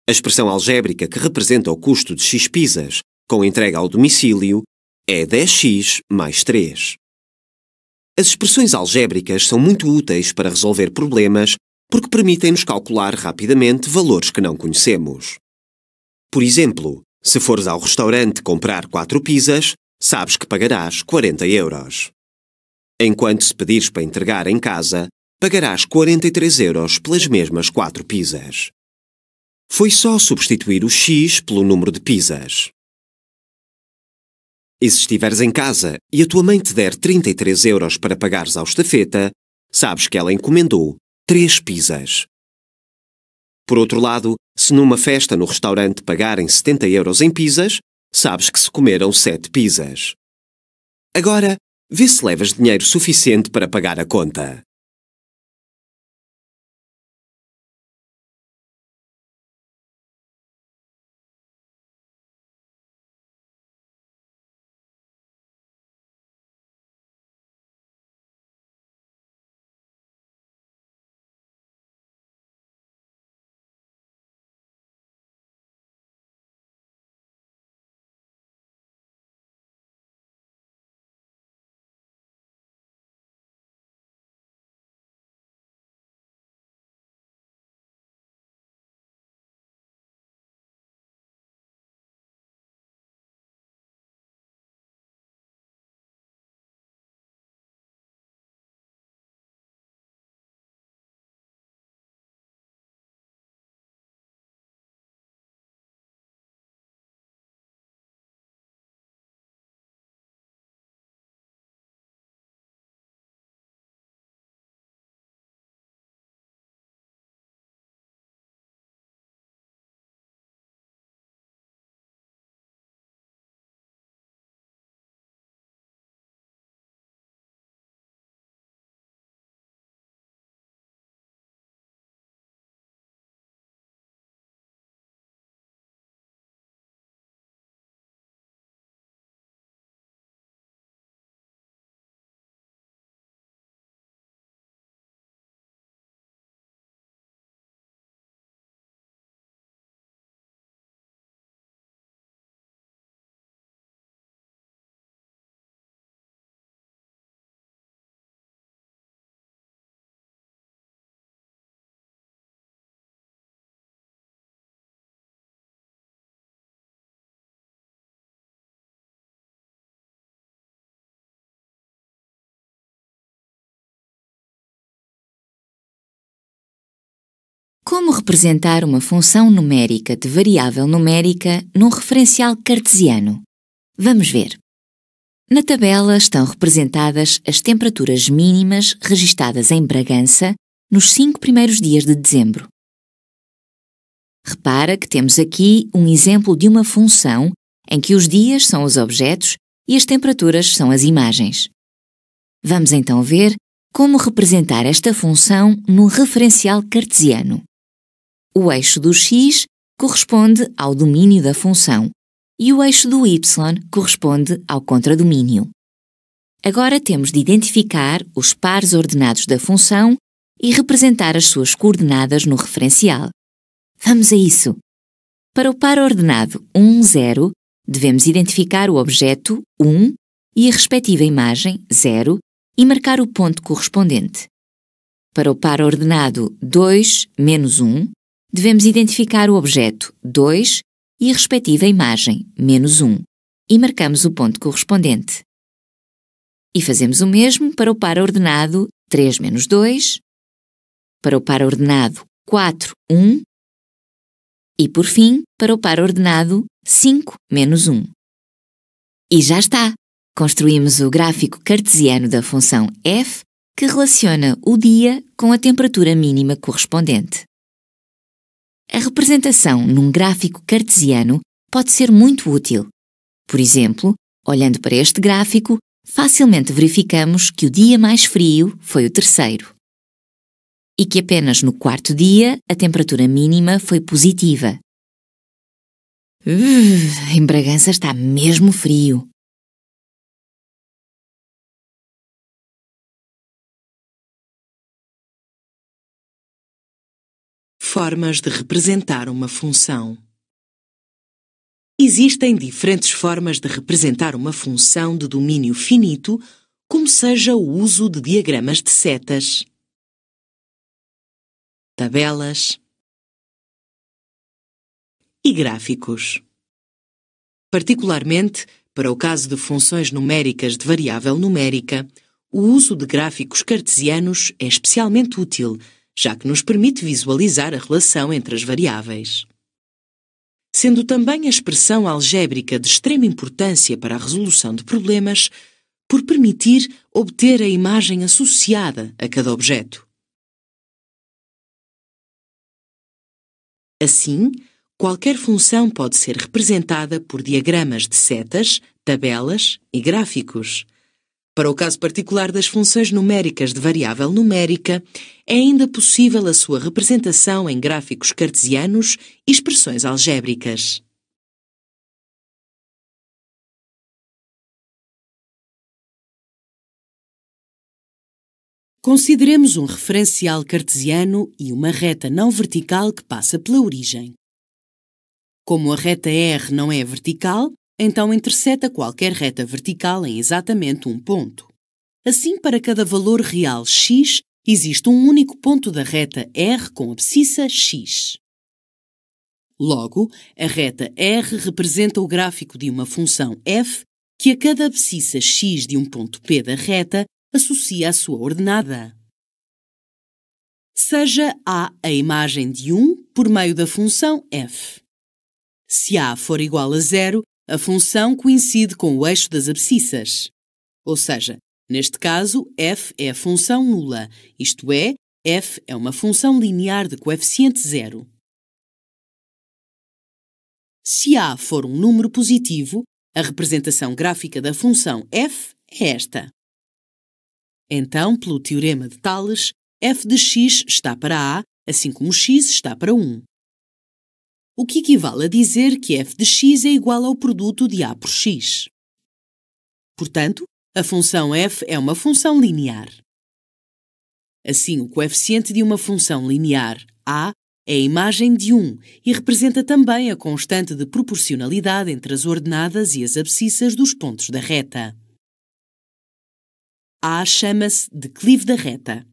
A expressão algébrica que representa o custo de x pizzas com entrega ao domicílio é 10x mais 3. As expressões algébricas são muito úteis para resolver problemas porque permitem-nos calcular rapidamente valores que não conhecemos. Por exemplo, se fores ao restaurante comprar 4 pizzas, sabes que pagarás 40 euros. Enquanto se pedires para entregar em casa, pagarás 43 euros pelas mesmas 4 pizzas. Foi só substituir o x pelo número de pizzas. E se estiveres em casa e a tua mãe te der 33 euros para pagares ao estafeta, sabes que ela encomendou 3 pizzas. Por outro lado, se numa festa no restaurante pagarem 70 euros em pizzas, sabes que se comeram 7 pizzas. Agora, vê se levas dinheiro suficiente para pagar a conta. Como representar uma função numérica de variável numérica num referencial cartesiano? Vamos ver. Na tabela estão representadas as temperaturas mínimas registadas em Bragança nos 5 primeiros dias de dezembro. Repara que temos aqui um exemplo de uma função em que os dias são os objetos e as temperaturas são as imagens. Vamos então ver como representar esta função no referencial cartesiano. O eixo do x corresponde ao domínio da função e o eixo do y corresponde ao contradomínio. Agora temos de identificar os pares ordenados da função e representar as suas coordenadas no referencial. Vamos a isso! Para o par ordenado 1, 0, devemos identificar o objeto 1 e a respectiva imagem 0 e marcar o ponto correspondente. Para o par ordenado 2, menos 1, devemos identificar o objeto 2 e a respectiva imagem, menos 1, e marcamos o ponto correspondente. E fazemos o mesmo para o par ordenado 3 menos 2, para o par ordenado 4, 1, e por fim, para o par ordenado 5 menos 1. E já está! Construímos o gráfico cartesiano da função f, que relaciona o dia com a temperatura mínima correspondente. A representação num gráfico cartesiano pode ser muito útil. Por exemplo, olhando para este gráfico, facilmente verificamos que o dia mais frio foi o terceiro. E que apenas no quarto dia a temperatura mínima foi positiva. Em Bragança está mesmo frio. formas de representar uma função. Existem diferentes formas de representar uma função de domínio finito, como seja o uso de diagramas de setas, tabelas e gráficos. Particularmente, para o caso de funções numéricas de variável numérica, o uso de gráficos cartesianos é especialmente útil, já que nos permite visualizar a relação entre as variáveis. Sendo também a expressão algébrica de extrema importância para a resolução de problemas, por permitir obter a imagem associada a cada objeto. Assim, qualquer função pode ser representada por diagramas de setas, tabelas e gráficos. Para o caso particular das funções numéricas de variável numérica, é ainda possível a sua representação em gráficos cartesianos e expressões algébricas. Consideremos um referencial cartesiano e uma reta não vertical que passa pela origem. Como a reta R não é vertical, então interseta qualquer reta vertical em exatamente um ponto. Assim, para cada valor real x, existe um único ponto da reta R com abscissa x. Logo, a reta R representa o gráfico de uma função f que a cada abscissa x de um ponto P da reta associa a sua ordenada. Seja A a imagem de 1 por meio da função f. Se A for igual a 0, a função coincide com o eixo das abscissas. Ou seja, neste caso, f é a função nula, isto é, f é uma função linear de coeficiente 0. Se A for um número positivo, a representação gráfica da função f é esta. Então, pelo teorema de Tales, f de x está para A, assim como x está para 1. O que equivale a dizer que f de x é igual ao produto de A por x. Portanto, a função f é uma função linear. Assim, o coeficiente de uma função linear, A, é a imagem de 1 e representa também a constante de proporcionalidade entre as ordenadas e as abscissas dos pontos da reta. A chama-se declive da reta.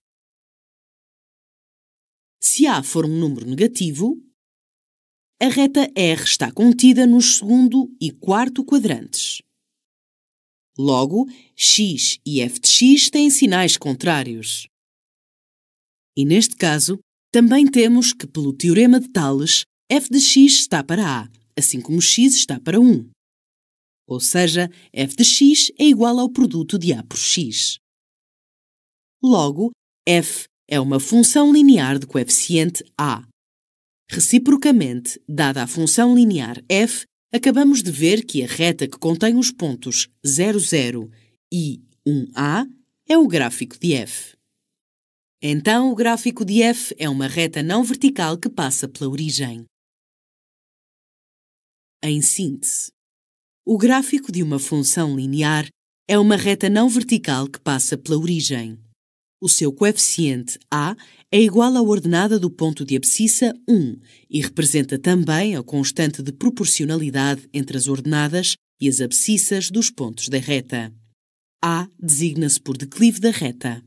Se A for um número negativo, a reta R está contida nos segundo e quarto quadrantes. Logo, x e f de x têm sinais contrários. E neste caso, também temos que, pelo teorema de Tales, f de x está para A, assim como x está para 1. Ou seja, f de x é igual ao produto de A por x. Logo, f é uma função linear de coeficiente A. Reciprocamente, dada a função linear f, acabamos de ver que a reta que contém os pontos 0, 0 e 1A é o gráfico de f. Então, o gráfico de f é uma reta não vertical que passa pela origem. Em síntese, o gráfico de uma função linear é uma reta não vertical que passa pela origem. O seu coeficiente A é igual à ordenada do ponto de abscissa 1 e representa também a constante de proporcionalidade entre as ordenadas e as abscissas dos pontos da reta. A designa-se por declive da reta.